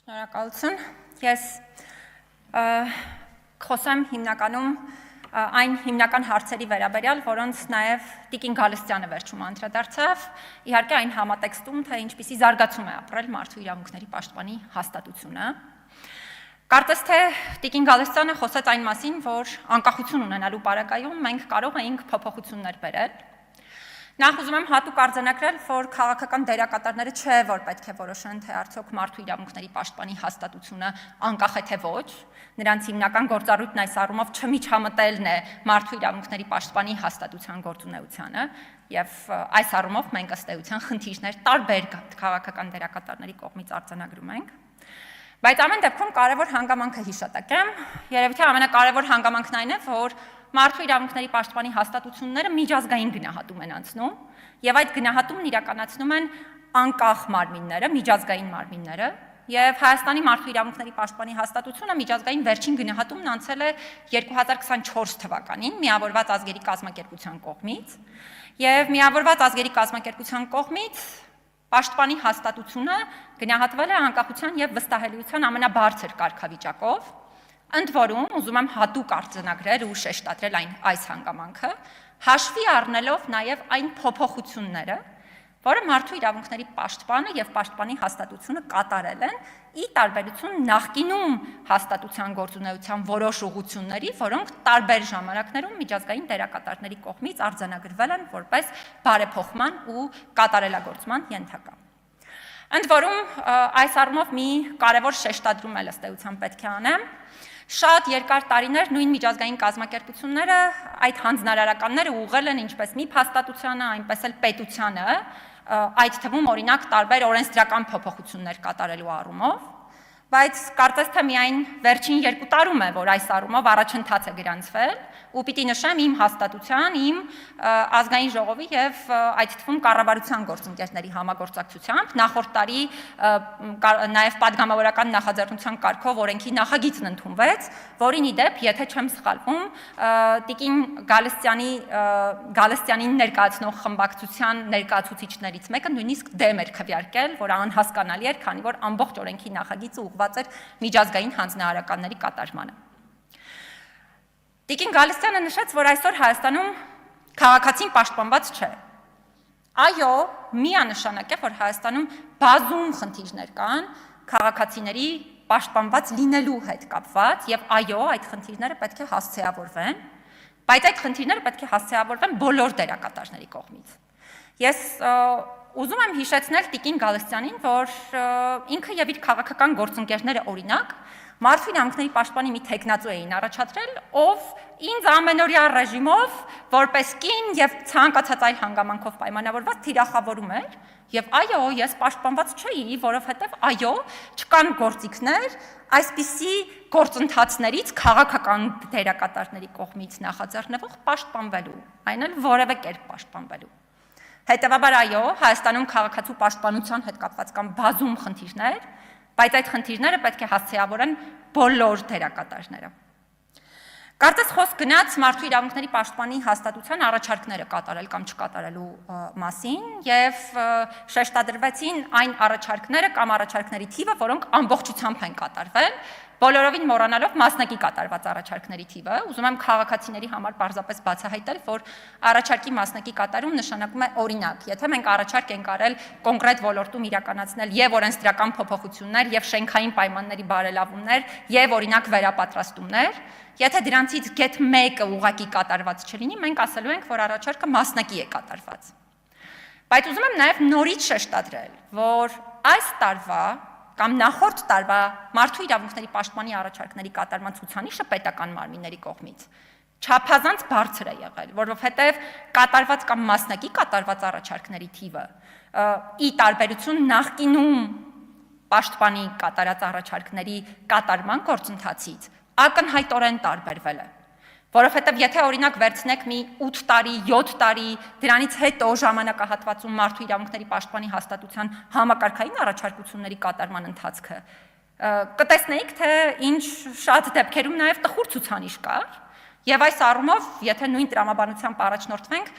Շնորհակալություն։ Ես խոսեմ հիմնականում այն հիմնական հարցերի վերաբերյալ, որոնց նաև Տիկին Գալստյանը վերջում անդրադարձավ, իհարկե այն համատեքստում, թե ինչպիսի զարգացում է ապրել մարդու իրավունքների պաշտպանի հաստատությունը։ Կարծես թե Տիկին Գալստյանը խոսեց այն մասին, որ անկախություն ունենալու պարագայում մենք կարող էինք փոփոխություններ բերել։ Նախ ուզում եմ հատուկ արձանագրել, որ քաղաքական դերակատարները չէ, որ պետք է որոշեն, թե արդյոք մարդու իրավունքների պաշտպանի հաստատությունը անկախ է թե ոչ, նրանց հիմնական գործառույթն այս առումով չմիջամտելն է մարդու իրավունքների պաշտպանի հաստատության գործունեությանը, եւ այս առումով մենք ըստ էության խնդիրներ տարբեր քաղաքական դերակատարների կողմից արձանագրում ենք։ Բայց ամեն դեպքում կարևոր հանգամանքը հիշատակեմ, երևի թե ամենակարևոր հանգամանքն այն է, որ մարդու իրավունքների պաշտպանի հաստատությունները միջազգային գնահատում են անցնում, եւ այդ գնահատումն իրականացնում են անկախ մարմինները, միջազգային մարմինները, եւ Հայաստանի մարդու իրավունքների պաշտպանի հաստատությունը միջազգային վերջին գնահատումն անցել է 2024 թվականին Միավորված ազգերի կազմակերպության կողմից, եւ Միավորված ազգերի կազմակերպության կողմից պաշտպանի հաստատությունը գնահատվել է անկախության եւ վստահելիության ամենաբարձր կարգավիճակով, ընդ որում ուզում եմ հատուկ արձանագրել ու շեշտադրել այս հանգամանքը, հաշվի առնելով նաեւ այն փոփոխությունները, որը մարդու իրավունքների պաշտպանը եւ պաշտպանի հաստատությունը կատարել են, ի տարբերություն նախկինում հաստատության գործունեության որոշ ուղղությունների, որոնք տարբեր ժամանակներում միջազգային դերակատարների կողմից արձանագրվել են որպես բարեփոխման ու կատարելագործման ենթակա։ Ընդ որում այս առումով մի կարևոր շեշտադրում էլ ըստ էության պետք է անեմ։ Շատ երկար տարիներ նույն միջազգային կազմակերպությունները այդ հանձնարարականները ուղղել են ինչպես ՄԻՊ հաստատությանը, այնպես էլ պետությանը, այդ թվում օրինակ տարբեր օրենսդրական փոփոխություններ կատարելու առումով, բայց կարծես թե միայն վերջին 2 տարում է, որ այս առումով առաջընթաց է գրանցվել, ու պիտի նշեմ իմ հաստատության, իմ ազգային ժողովի եւ այդ թվում կառավարության գործընկերների համագործակցությամբ նախորդ տարի նաեւ падգամավորական նախաձեռնության կարգով օրենքի նախագիծն ընդունվեց, որին ի դեպ, եթե չեմ սխալվում, Տիկին Գալստյանին ներկայացնող խմբակցության ներկայացուցիչներից մեկը նույնիսկ դեմ էր քվեարկել, որ անհասկանալի էր, քանի որ ամբողջ օրենքի նախագիծը ուղղված էր միջազգային հանձնարարականների կատարմանը։ Տիկին Գալստյանը նշեց, որ այսօր Հայաստանում քաղաքացին պաշտպանված չէ։ Այո, միանշանակ է, որ Հայաստանում բազում խնդիրներ կան քաղաքացիների պաշտպանված լինելու հետ կապված, եւ այո, այդ խնդիրները պետք է հասցեավորվեն, բայց այդ խնդիրները պետք է հասցեավորվեն բոլոր դերակատարների կողմից։ Ես ուզում եմ հիշեցնել Տիկին Գալստյանին, որ ինքը եւ իր քաղաքական գործընկերները օրինակ մարդու իրավունքների պաշտպանի մի թեկնածու էին առաջադրել, ով ինձ ամենօրյա ռեժիմով որպես կին եւ ցանկացած այլ հանգամանքով պայմանավորված թիրախավորում էր, եւ այո, ես պաշտպանված չէի, որովհետեւ այո, չկան գործիքներ այսպիսի գործընթացներից քաղաքական դերակատարների կողմից նախաձեռնվող պաշտպանվելու, այն էլ որևէ կերպ պաշտպանվելու։ Հետևաբար այո, Հայաստանում քաղաքացու պաշտպանության հետ կապված կան բազում խնդիրներ, բայց այդ խնդիրները պետք է հասցեավորեն բոլոր դերակատարները։ Կարծես խոսք գնաց մարդու իրավունքների պաշտպանի հաստատության առաջարկները կատարել կամ չկատարելու մասին եւ շեշտադրվեցին այն առաջարկները կամ առաջարկների թիվը, որոնք ամբողջությամբ են կատարվել, բոլորովին մոռանալով մասնակի կատարված առաջարկների թիվը, ուզում եմ քաղաքացիների համար պարզապես բացահայտել, որ առաջարկի մասնակի կատարում նշանակում է օրինակ, եթե մենք առաջարկ ենք արել կոնկրետ ոլորտում իրականացնել եւ օրենսդրական փոփոխություններ, եւ շենքային պայմանների բարելավումներ, եւ օրինակ վերապատրաստումներ, եթե դրանցից գեթ մեկը ուղղակի կատարված չլինի, մենք ասելու ենք, որ առաջարկը մասնակի է կատարված։ Բայց ուզում եմ նաեւ նորից շեշտադրել, որ այս տարվա կամ նախորդ տարվա մարդու իրավունքների պաշտպանի առաջարկների կատարման ցուցանիշը պետական մարմինների կողմից չափազանց բարձր է եղել, որովհետև կատարված կամ մասնակի կատարված առաջարկների թիվը ի տարբերություն նախկինում պաշտպանի կատարած առաջարկների կատարման գործընթացից ակնհայտորեն տարբերվել է, որովհետև եթե օրինակ վերցնեք մի 8 տարի, 7 տարի, դրանից հետո ժամանակահատվածում մարդու իրավունքների պաշտպանի հաստատության համակարգային առաջարկությունների կատարման ընթացքը, կտեսնեիք, թե ինչ շատ դեպքերում նաև տխուր ցուցանիշ կար, եւ այս առումով, եթե նույն տրամաբանությամբ առաջնորդվենք,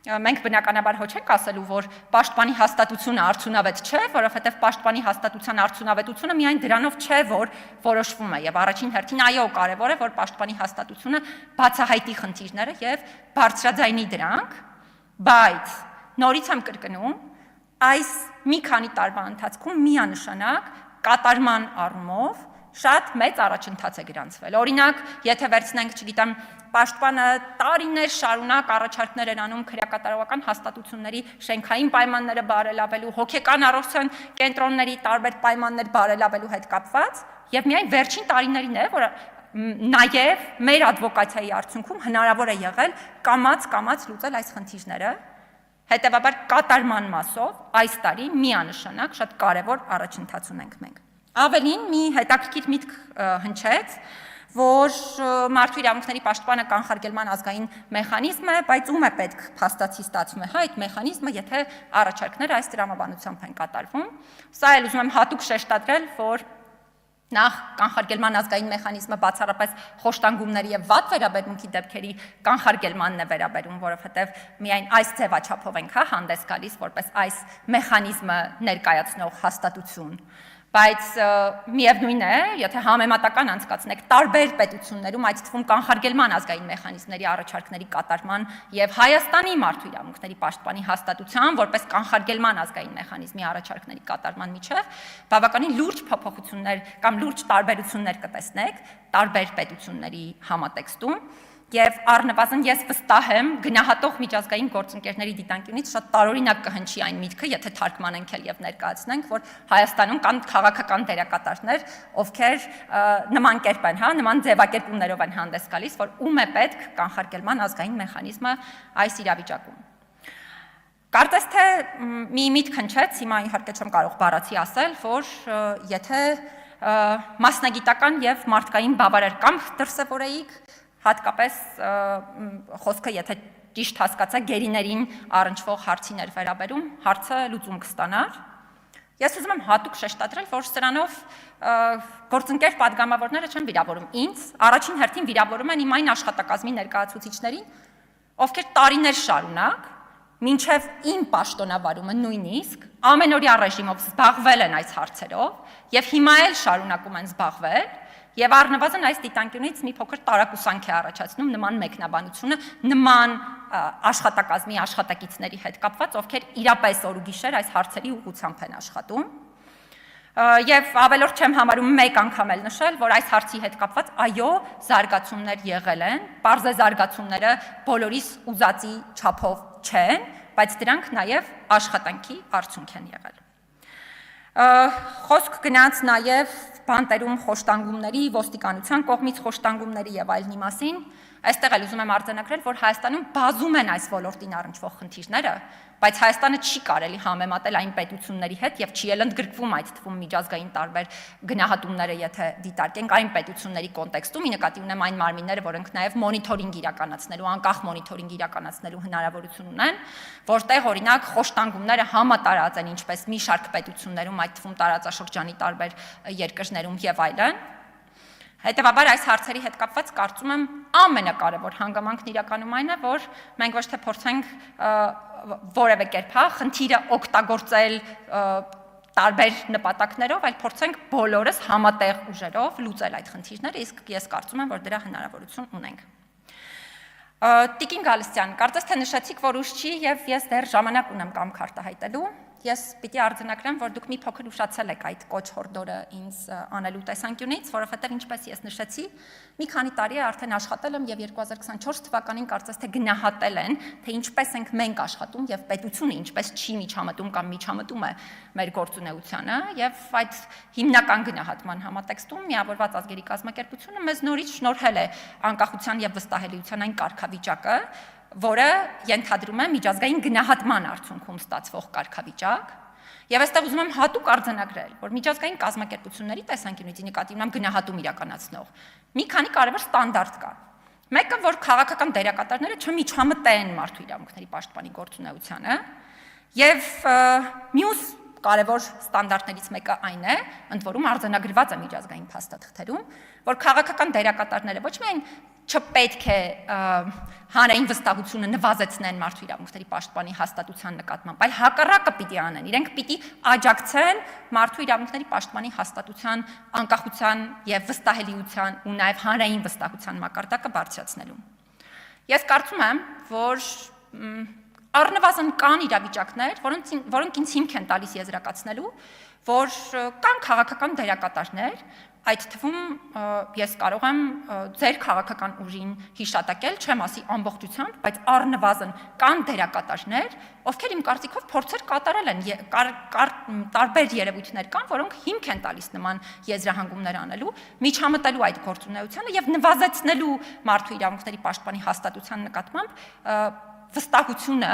մենք բնականաբար հո չենք ասելու, որ պաշտպանի հաստատությունը արդյունավետ չէ, որովհետև պաշտպանի հաստատության արդյունավետությունը միայն դրանով չէ, որ որոշվում է, եւ առաջին հերթին այո, կարևոր է, որ պաշտպանի հաստատությունը բացահայտի խնդիրները եւ բարձրաձայնի դրանք, բայց նորից եմ կրկնում, այս մի քանի տարվա ընթացքում միանշանակ կատարման առումով շատ մեծ առաջընթաց է գրանցվել։ Օրինակ, եթե վերցնենք, չգիտեմ, պաշտպանը տարիներ շարունակ առաջարկներ էր անում քրեակատարողական հաստատությունների շենքային պայմանները բարելավելու, հոգեկան առողջության կենտրոնների տարբեր պայմաններ բարելավելու հետ կապված, եւ միայն վերջին տարիներին է, որ նաեւ մեր ադվոկացիայի արդյունքում հնարավոր է եղել կամաց լուծել այս խնդիրները։ Հետևաբար կատարման մասով այս տարի միանշանակ շատ կարևոր առաջընթաց ունենք մենք։ Ավելին մի հետաքրքիր միտք հնչեց, որ մարդու իրավունքների պաշտպանը կանխարգելման ազգային մեխանիզմ է, բայց ում է պետք փաստացի ստացվում է այդ մեխանիզմը, եթե առաջարկները այս տրամաբանությամբ են կատարվում։ Սա էլ ուզում եմ հատուկ շեշտադրել, որ նախ կանխարգելման ազգային մեխանիզմը բացառապես խոշտանգումների եւ վատ վերաբերմունքի դեպքերի կանխարգելմանն է վերաբերում, որովհետեւ միայն այս ձևաչափով ենք հանդես գալիս որպես այս մեխանիզմը ներկայացնող հաստատություն։ Բայց միևնույն է, եթե համեմատական անցկացնեք տարբեր պետություններում, այդ թվում կանխարգելման ազգային մեխանիզմների առաջարկների կատարման եւ Հայաստանի մարդու իրավունքների պաշտպանի հաստատության որպես կանխարգելման ազգային մեխանիզմի առաջարկների կատարման միջև բավականին լուրջ փոփոխություններ կամ լուրջ տարբերություններ կտեսնեք տարբեր պետությունների համատեքստում Եվ առնվազն ես վստահ եմ գնահատող միջազգային գործընկերների դիտանկյունից շատ տարօրինակ կհնչի այն միտքը, եթե թարգմանենք եւ ներկայացնենք, որ Հայաստանում կան քաղաքական դերակատարներ, ովքեր նման կերպ են, նման ձևակերպումներով են հանդես գալիս, որ ում է պետք կանխարգելման ազգային մեխանիզմը այս իրավիճակում։ Կարծես թե մի միտք հնչեց, հիմա իհարկե չեմ կարող բառացի ասել, որ եթե մասնագիտական եւ մարդկային բավարար կամք դրսևորեիք հատկապես խոսքը եթե ճիշտ հասկացա գերիներին առնչվող հարցին էր վերաբերում, հարցը լուծում կստանար։ Ես ուզում եմ հատուկ շեշտադրել, որ սրանով գործընկեր падգամավորները չեն վիրավորում ինձ, առաջին հերթին վիրավորում են իմ այն աշխատակազմի ներկայացուցիչներին, ովքեր տարիներ շարունակ, մինչև իմ պաշտոնավարումը նույնիսկ ամենօրյա ռեժիմով զբաղվել են այս հարցերով եւ հիմա էլ շարունակում են զբաղվել Եվ առնվազն այս դիտանկյունից մի փոքր տարակուսանք է առաջացնում նման մեկնաբանությունը, նման աշխատակազմի աշխատակիցների հետ կապված, ովքեր իրապես օր ու գիշեր այս հարցերի ուղղությամբ են աշխատում։ Եվ ավելորդ չեմ համարում մեկ անգամ էլ նշել, որ այս հարցի հետ կապված այո, զարգացումներ եղել են, պարզ է զարգացումները բոլորիս ուզածի չափով չեն, բայց դրանք նաև աշխատանքի արդյունք են եղել։ Խոսք գնաց նաև բանտերում խոշտանգումների, ոստիկանության կողմից խոշտանգումների եւ այլնի մասին, այստեղ էլ ուզում եմ արձանագրել, որ Հայաստանում բազում են այս ոլորտին առնչվող խնդիրները, բայց Հայաստանը չի կարելի համեմատել այն պետությունների հետ եւ չի էլ ընդգրկվում այդ թվում միջազգային տարբեր գնահատումները, եթե դիտարկենք այն պետությունների կոնտեքստում, ի նկատի ունեմ այն մարմինները, որոնք նաեւ մոնիթորինգ իրականացնելու, անկախ մոնիթորինգ իրականացնելու հնարավորություն ունեն, որտեղ օրինակ խոշտանգումները համատարած են ինչպես մի շարք պետություններում, այդ թվում տարածաշրջանի տարբեր երկրներում եւ այլն։ Հետևաբար այս հարցերի հետ կապված կարծում եմ ամենակարևոր հանգամանքն իրականում այն է, որ մենք ոչ թե փորձենք որևէ կերպ խնդիրը օգտագործել տարբեր նպատակներով, այլ փորձենք բոլորս համատեղ ուժերով լուծել այդ խնդիրները, իսկ ես կարծում եմ, որ դրա հնարավորություն ունենք։ Տիկին Գալստյան, կարծես թե նշեցիք, որ ուշ չի եւ ես դեռ ժամանակ ունեմ կամք արտահայտելու։ Ես պիտի արձանագրեմ, որ դուք մի փոքր ուշացել եք այդ կոչ հորդորը ինձ անելու տեսանկյունից, որովհետև ինչպես ես նշեցի, մի քանի տարի է արդեն աշխատել եմ եւ 2024 թվականին կարծես թե գնահատել են, թե ինչպես ենք մենք աշխատում եւ պետությունը ինչպես չի միջամտում կամ միջամտում է մեր գործունեությանը եւ այդ հիմնական գնահատման համատեքստում միավորված ազգերի կազմակերպությունը մեզ նորից շնորհել է անկախության եւ վստահելիության այն կարգավիճակը, որը ենթադրում է միջազգային գնահատման արդյունքում ստացվող կարգավիճակ, եւ այստեղ ուզում եմ հատուկ արձանագրել, որ միջազգային կազմակերպությունների տեսանկյունից նկատի ունեմ գնահատում իրականացնող մի քանի կարևոր ստանդարտ կա։ Մեկը, որ քաղաքական դերակատարները չմիջամտեն մարդու իրավունքների պաշտպանի գործունեությանը, եւ մյուս կարևոր ստանդարտներից մեկը այն է, ընդ որում արձանագրված է միջազգային փաստաթղթերում, որ քաղաքական դերակատարները ոչ միայն չպետք է հանրային վստահությունը նվազեցնեն մարդու իրավունքների պաշտպանի հաստատության նկատմամբ, այլ հակառակը պիտի անեն։ Իրենք պիտի աջակցեն մարդու իրավունքների պաշտպանի հաստատության անկախության եւ վստահելիության ու նաեւ հանրային վստահության մակարդակը բարձրացնելու։ Ես կարծում եմ, որ առնվազն կան իրավիճակներ, որոնք ինձ հիմք են տալիս եզրակացնելու, որ կան քաղաքական դերակատարներ, այդ թվում ես կարող եմ ձեր քաղաքական ուժին հիշատակել, չեմ ասի ամբողջությամբ, բայց առնվազն կան դերակատարներ, ովքեր իմ կարծիքով փորձեր կատարել են, տարբեր երևույթներ կան, որոնք հիմք են տալիս նման եզրահանգումներ անելու, միջամտելու այդ գործունեությանը եւ նվազեցնելու մարդու իրավունքների պաշտպանի հաստատության նկատմամբ վստահությունը,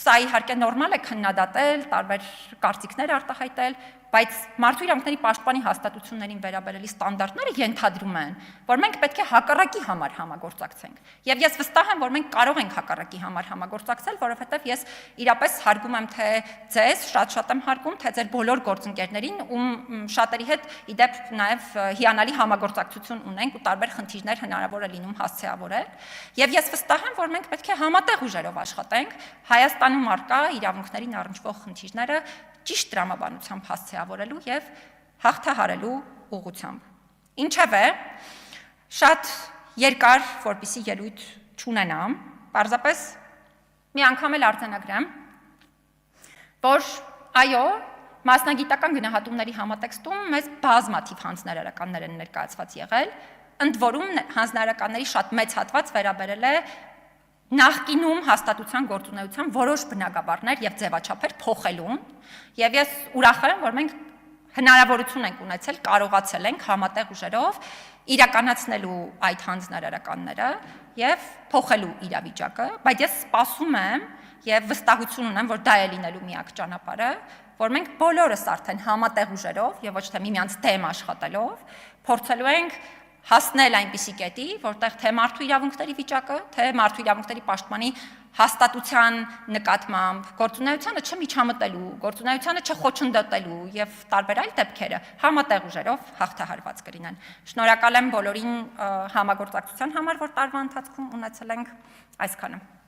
սա իհարկե նորմալ է քննադատել, տարբեր կարծիքներ արտահայտել, բայց մարդու իրավունքների պաշտպանի հաստատություններին վերաբերելի ստանդարտները ենթադրում են, որ մենք պետք է հակառակի համար համագործակցենք։ Եվ ես վստահ եմ, որ մենք կարող ենք հակառակի համար համագործակցել, որովհետև ես իրապես հարգում եմ թե ձեզ, շատ եմ հարգում, թե ձեր բոլոր գործընկերներին, ում շատերի հետ իդեպ նաև հիանալի համագործակցություն ունենք ու տարբեր խնդիրներ հնարավոր է լինում հասցեավորել։ Եվ ես վստահ եմ, որ մենք պետք է համատեղ ուժերով աշխատենք Հայաստանում առկա իրավունքներին առնչվող խնդիրները ճիշտ տրամաբանությամբ հասցեավորելու եւ հաղթահարելու ուղղությամբ։ Ինչևէ, շատ երկար, որպեսզի ելույթ չունենամ, պարզապես մի անգամ էլ արձանագրեմ, որ այո, մասնագիտական գնահատումների համատեքստում մեզ բազմաթիվ հանձնարարականներ են ներկայացված եղել, ընդ որում հանձնարարականների շատ մեծ հատված վերաբերել է նախկինում հաստատության գործունեության որոշ բնագավառներ եւ ձևաչափեր փոխելուն, եւ ես ուրախ եմ, որ մենք հնարավորություն ենք ունեցել, կարողացել ենք համատեղ ուժերով իրականացնելու այդ հանձնարարականները եւ փոխելու իրավիճակը, բայց ես սպասում եմ եւ վստահություն ունեմ, որ դա է լինելու միակ ճանապարհը, որ մենք բոլորս արդեն համատեղ ուժերով եւ ոչ թե միմյանց դեմ աշխատելով փորձելու ենք հասնել այնպիսի կետի, որտեղ թե մարդու իրավունքների վիճակը, թե մարդու իրավունքների պաշտպանի հաստատության նկատմամբ գործունեությանը չմիջամտելու, գործունեությանը չխոչընդոտելու եւ տարբեր այլ դեպքերը համատեղ ուժերով հաղթահարված կլինեն։ Շնորհակալ եմ բոլորին համագործակցության համար, որ տարվա ընթացքում ունեցել ենք այսքանը։